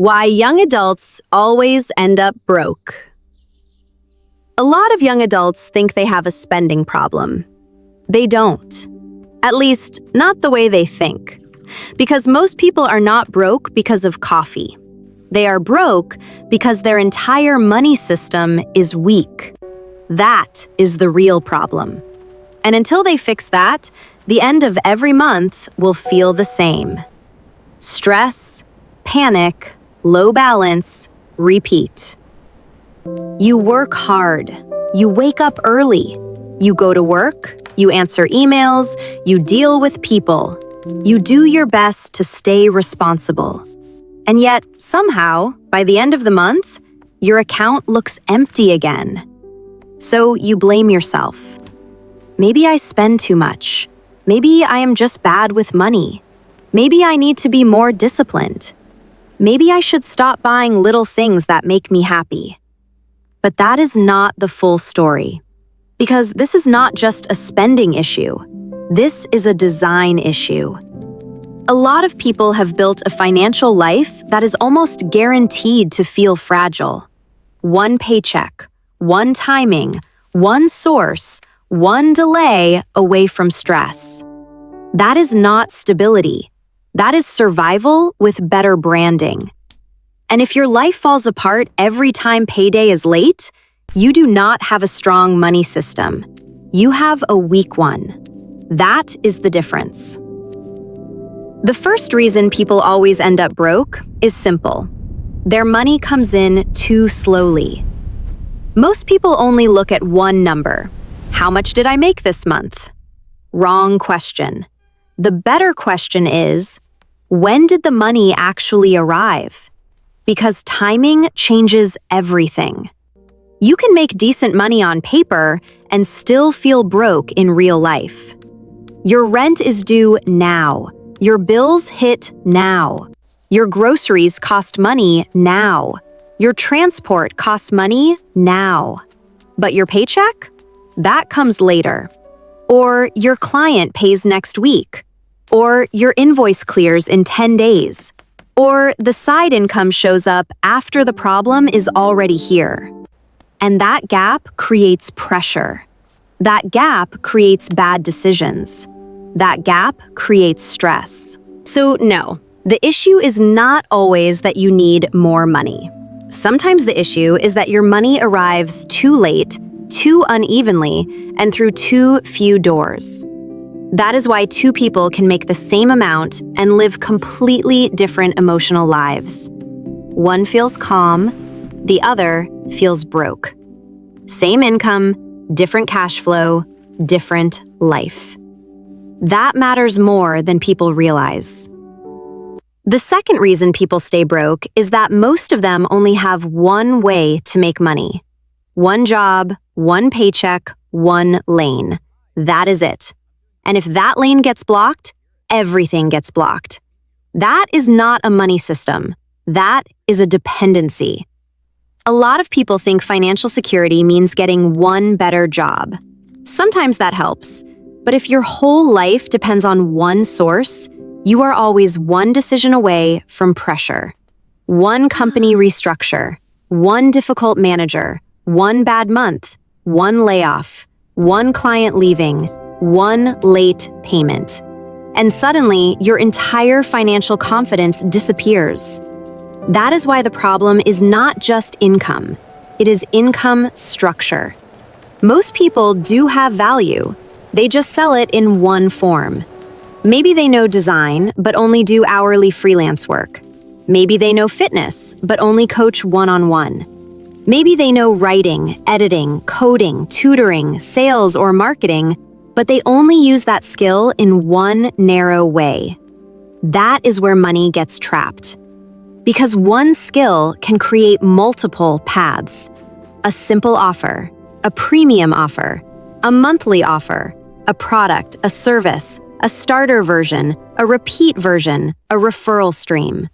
Why young adults always end up broke. A lot of young adults think they have a spending problem. They don't. At least, not the way they think. Because most people are not broke because of coffee. They are broke because their entire money system is weak. That is the real problem. And until they fix that, the end of every month will feel the same. Stress, panic, low balance, repeat. You work hard. You wake up early. You go to work. You answer emails. You deal with people. You do your best to stay responsible. And yet, somehow, by the end of the month, your account looks empty again. So you blame yourself. Maybe I spend too much. Maybe I am just bad with money. Maybe I need to be more disciplined. Maybe I should stop buying little things that make me happy. But that is not the full story. Because this is not just a spending issue. This is a design issue. A lot of people have built a financial life that is almost guaranteed to feel fragile. One paycheck, one timing, one source, one delay away from stress. That is not stability. That is survival with better branding. And if your life falls apart every time payday is late, you do not have a strong money system. You have a weak one. That is the difference. The first reason people always end up broke is simple. Their money comes in too slowly. Most people only look at one number. How much did I make this month? Wrong question. The better question is, when did the money actually arrive? Because timing changes everything. You can make decent money on paper and still feel broke in real life. Your rent is due now. Your bills hit now. Your groceries cost money now. Your transport costs money now. But your paycheck? That comes later. Or your client pays next week. Or your invoice clears in 10 days. Or the side income shows up after the problem is already here. And that gap creates pressure. That gap creates bad decisions. That gap creates stress. So no, the issue is not always that you need more money. Sometimes the issue is that your money arrives too late, too unevenly, and through too few doors. That is why two people can make the same amount and live completely different emotional lives. One feels calm, the other feels broke. Same income, different cash flow, different life. That matters more than people realize. The second reason people stay broke is that most of them only have one way to make money. One job, one paycheck, one lane. That is it. And if that lane gets blocked, everything gets blocked. That is not a money system. That is a dependency. A lot of people think financial security means getting one better job. Sometimes that helps. But if your whole life depends on one source, you are always one decision away from pressure. One company restructure, one difficult manager, one bad month, one layoff, one client leaving, one late payment. And suddenly, your entire financial confidence disappears. That is why the problem is not just income. It is income structure. Most people do have value. They just sell it in one form. Maybe they know design, but only do hourly freelance work. Maybe they know fitness, but only coach one-on-one. Maybe they know writing, editing, coding, tutoring, sales, or marketing, but they only use that skill in one narrow way. That is where money gets trapped. Because one skill can create multiple paths. A simple offer, a premium offer, a monthly offer, a product, a service, a starter version, a repeat version, a referral stream.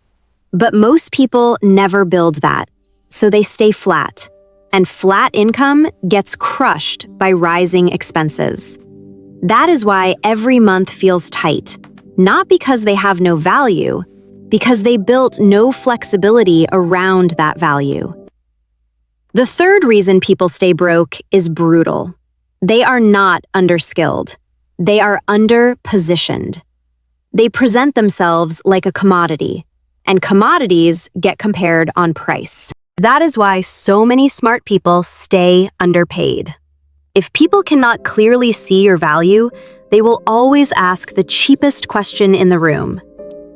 But most people never build that, so they stay flat. And flat income gets crushed by rising expenses. That is why every month feels tight, not because they have no value, because they built no flexibility around that value. The third reason people stay broke is brutal. They are not underskilled. They are underpositioned. They present themselves like a commodity, and commodities get compared on price. That is why so many smart people stay underpaid. If people cannot clearly see your value, they will always ask the cheapest question in the room: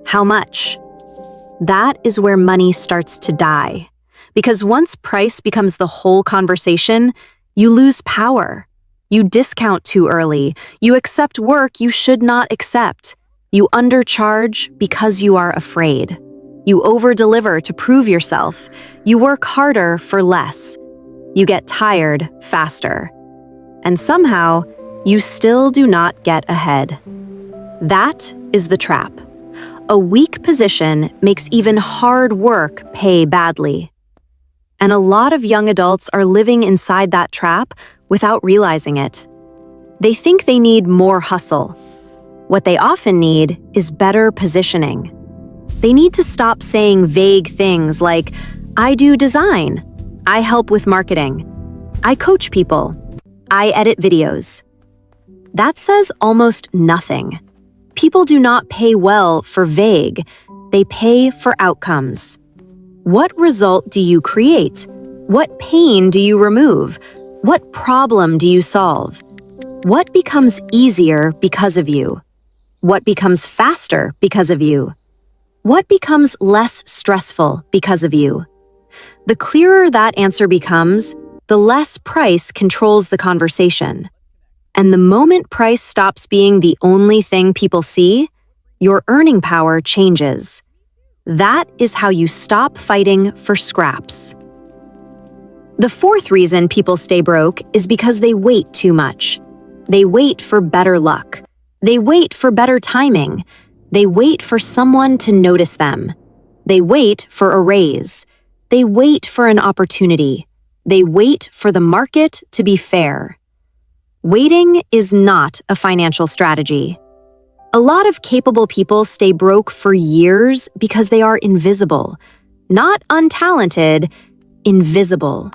how much? That is where money starts to die. Because once price becomes the whole conversation, you lose power. You discount too early. You accept work you should not accept. You undercharge because you are afraid. You overdeliver to prove yourself. You work harder for less. You get tired faster. And somehow, you still do not get ahead. That is the trap. A weak position makes even hard work pay badly. And a lot of young adults are living inside that trap without realizing it. They think they need more hustle. What they often need is better positioning. They need to stop saying vague things like, I do design, I help with marketing, I coach people, I edit videos. That says almost nothing. People do not pay well for vague, they pay for outcomes. What result do you create? What pain do you remove? What problem do you solve? What becomes easier because of you? What becomes faster because of you? What becomes less stressful because of you? The clearer that answer becomes, the less price controls the conversation. And the moment price stops being the only thing people see, your earning power changes. That is how you stop fighting for scraps. The fourth reason people stay broke is because they wait too much. They wait for better luck. They wait for better timing. They wait for someone to notice them. They wait for a raise. They wait for an opportunity. They wait for the market to be fair. Waiting is not a financial strategy. A lot of capable people stay broke for years because they are invisible. Not untalented, invisible.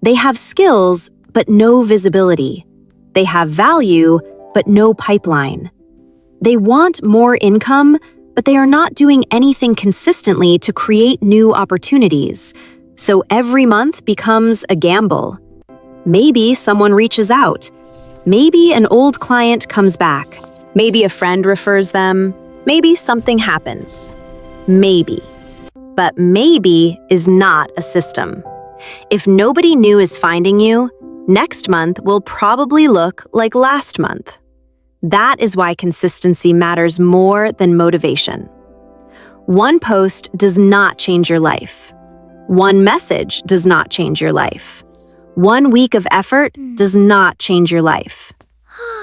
They have skills, but no visibility. They have value, but no pipeline. They want more income, but they are not doing anything consistently to create new opportunities. So every month becomes a gamble. Maybe someone reaches out. Maybe an old client comes back. Maybe a friend refers them. Maybe something happens. Maybe. But maybe is not a system. If nobody new is finding you, next month will probably look like last month. That is why consistency matters more than motivation. One post does not change your life. One message does not change your life. 1 week of effort does not change your life.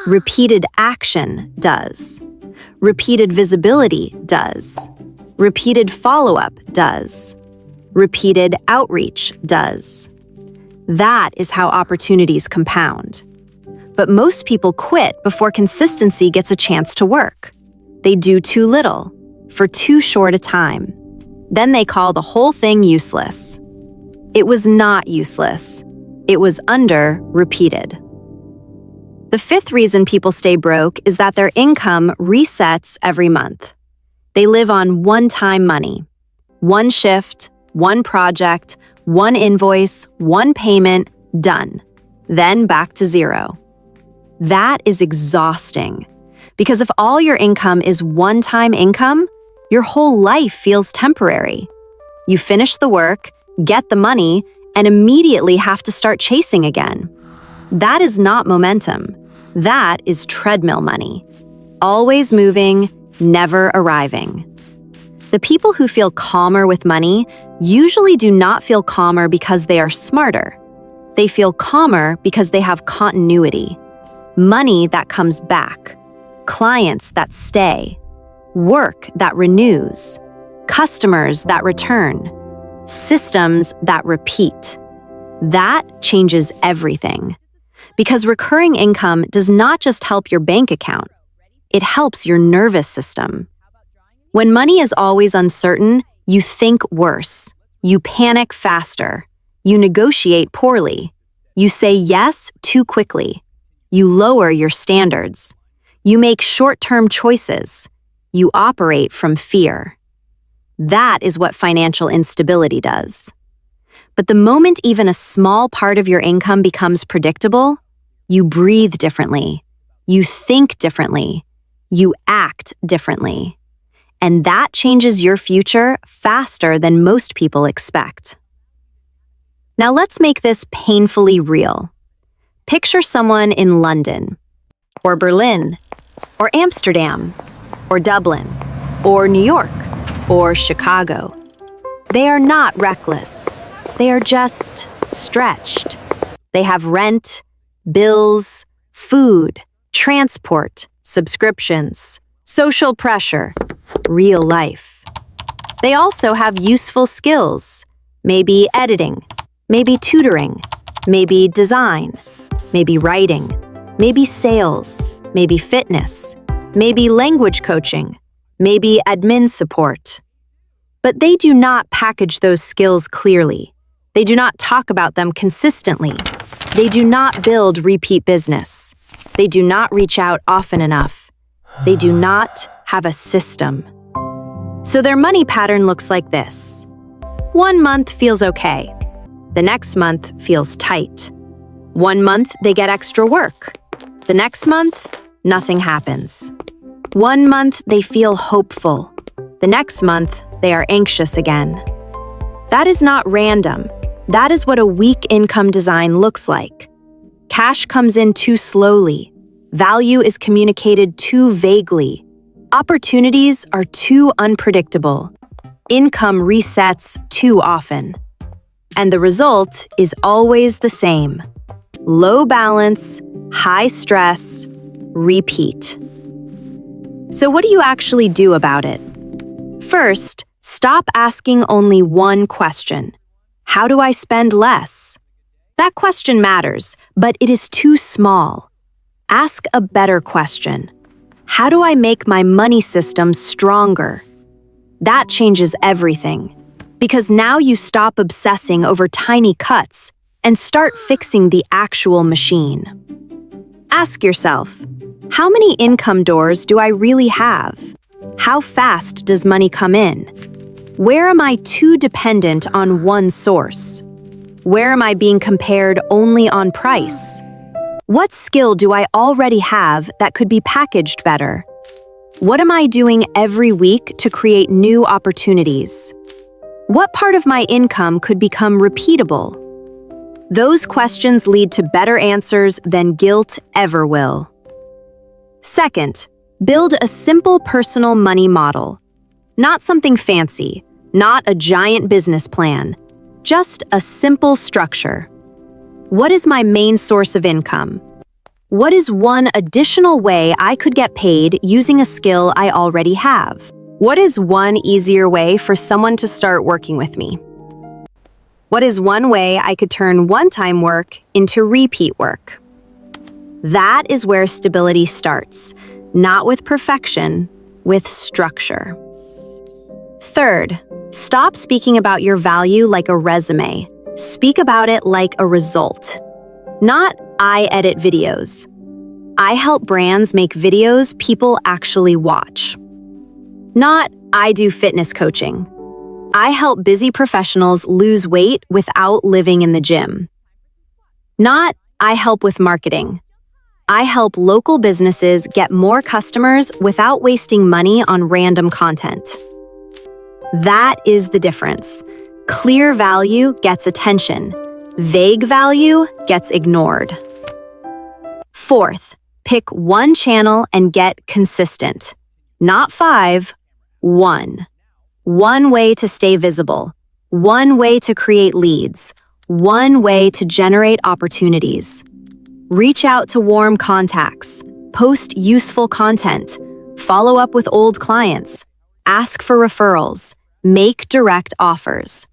Repeated action does. Repeated visibility does. Repeated follow-up does. Repeated outreach does. That is how opportunities compound. But most people quit before consistency gets a chance to work. They do too little, for too short a time. Then they call the whole thing useless. It was not useless. It was under-repeated. The fifth reason people stay broke is that their income resets every month. They live on one-time money. One shift, one project, one invoice, one payment, done. Then back to zero. That is exhausting. Because if all your income is one-time income, your whole life feels temporary. You finish the work, get the money, and immediately have to start chasing again. That is not momentum. That is treadmill money. Always moving, never arriving. The people who feel calmer with money usually do not feel calmer because they are smarter. They feel calmer because they have continuity. Money that comes back. Clients that stay. Work that renews. Customers that return. Systems that repeat. That changes everything. Because recurring income does not just help your bank account, it helps your nervous system. When money is always uncertain, you think worse. You panic faster. You negotiate poorly. You say yes too quickly. You lower your standards. You make short-term choices. You operate from fear. That is what financial instability does. But the moment even a small part of your income becomes predictable, you breathe differently. You think differently. You act differently. And that changes your future faster than most people expect. Now let's make this painfully real. Picture someone in London, or Berlin, or Amsterdam, or Dublin, or New York, or Chicago. They are not reckless. They are just stretched. They have rent, bills, food, transport, subscriptions, social pressure, real life. They also have useful skills, maybe editing, maybe tutoring, maybe design, maybe writing, maybe sales, maybe fitness, maybe language coaching, maybe admin support. But they do not package those skills clearly. They do not talk about them consistently. They do not build repeat business. They do not reach out often enough. They do not have a system. So their money pattern looks like this. 1 month feels okay. The next month feels tight. 1 month they get extra work. The next month, nothing happens. 1 month they feel hopeful. The next month they are anxious again. That is not random. That is what a weak income design looks like. Cash comes in too slowly. Value is communicated too vaguely. Opportunities are too unpredictable. Income resets too often. And the result is always the same. Low balance, high stress, repeat. So what do you actually do about it? First, stop asking only one question. How do I spend less? That question matters, but it is too small. Ask a better question. How do I make my money system stronger? That changes everything, because now you stop obsessing over tiny cuts and start fixing the actual machine. Ask yourself, how many income doors do I really have? How fast does money come in? Where am I too dependent on one source? Where am I being compared only on price? What skill do I already have that could be packaged better? What am I doing every week to create new opportunities? What part of my income could become repeatable? Those questions lead to better answers than guilt ever will. Second, build a simple personal money model. Not something fancy, not a giant business plan, just a simple structure. What is my main source of income? What is one additional way I could get paid using a skill I already have? What is one easier way for someone to start working with me? What is one way I could turn one-time work into repeat work? That is where stability starts, not with perfection, with structure. Third, stop speaking about your value like a resume. Speak about it like a result. Not, I edit videos. I help brands make videos people actually watch. Not, I do fitness coaching. I help busy professionals lose weight without living in the gym. Not, I help with marketing. I help local businesses get more customers without wasting money on random content. That is the difference. Clear value gets attention. Vague value gets ignored. Fourth, pick one channel and get consistent. Not 5, 1. One way to stay visible. One way to create leads. One way to generate opportunities. Reach out to warm contacts. Post useful content. Follow up with old clients. Ask for referrals. Make direct offers.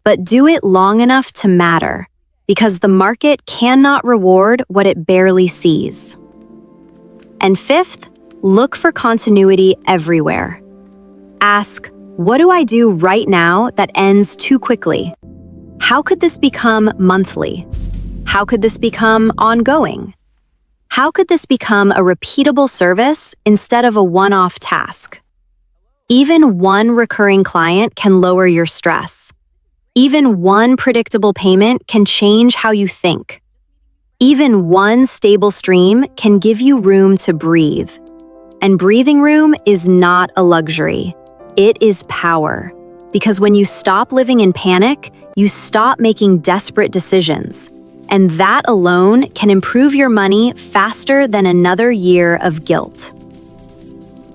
But do it long enough to matter, because the market cannot reward what it barely sees. And fifth, look for continuity everywhere. Ask, what do I do right now that ends too quickly? How could this become monthly? How could this become ongoing? How could this become a repeatable service instead of a one-off task? Even one recurring client can lower your stress. Even one predictable payment can change how you think. Even one stable stream can give you room to breathe. And breathing room is not a luxury. It is power. Because when you stop living in panic, you stop making desperate decisions. And that alone can improve your money faster than another year of guilt.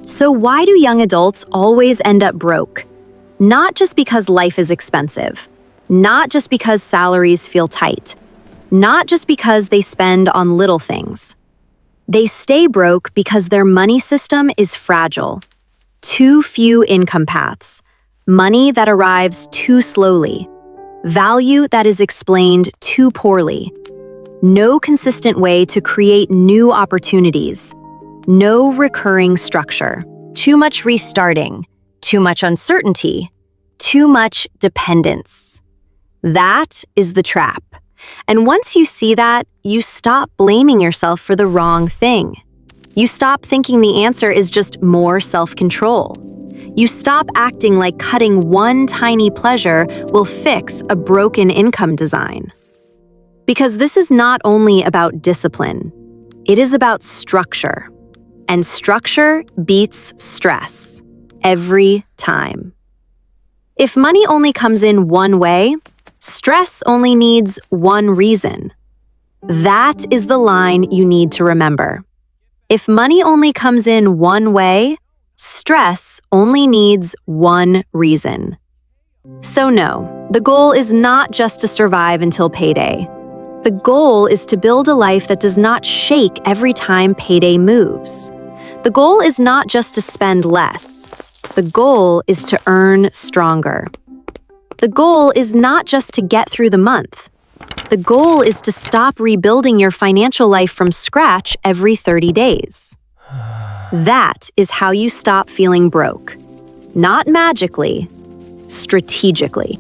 So why do young adults always end up broke? Not just because life is expensive. Not just because salaries feel tight. Not just because they spend on little things. They stay broke because their money system is fragile. Too few income paths. Money that arrives too slowly. Value that is explained too poorly. No consistent way to create new opportunities. No recurring structure. Too much restarting. Too much uncertainty. Too much dependence. That is the trap. And once you see that, you stop blaming yourself for the wrong thing. You stop thinking the answer is just more self-control. You stop acting like cutting one tiny pleasure will fix a broken income design. Because this is not only about discipline, it is about structure. And structure beats stress every time. If money only comes in one way, stress only needs one reason. That is the line you need to remember. If money only comes in one way, stress only needs one reason. So no, the goal is not just to survive until payday. The goal is to build a life that does not shake every time payday moves. The goal is not just to spend less. The goal is to earn stronger. The goal is not just to get through the month. The goal is to stop rebuilding your financial life from scratch every 30 days. That is how you stop feeling broke. Not magically, strategically.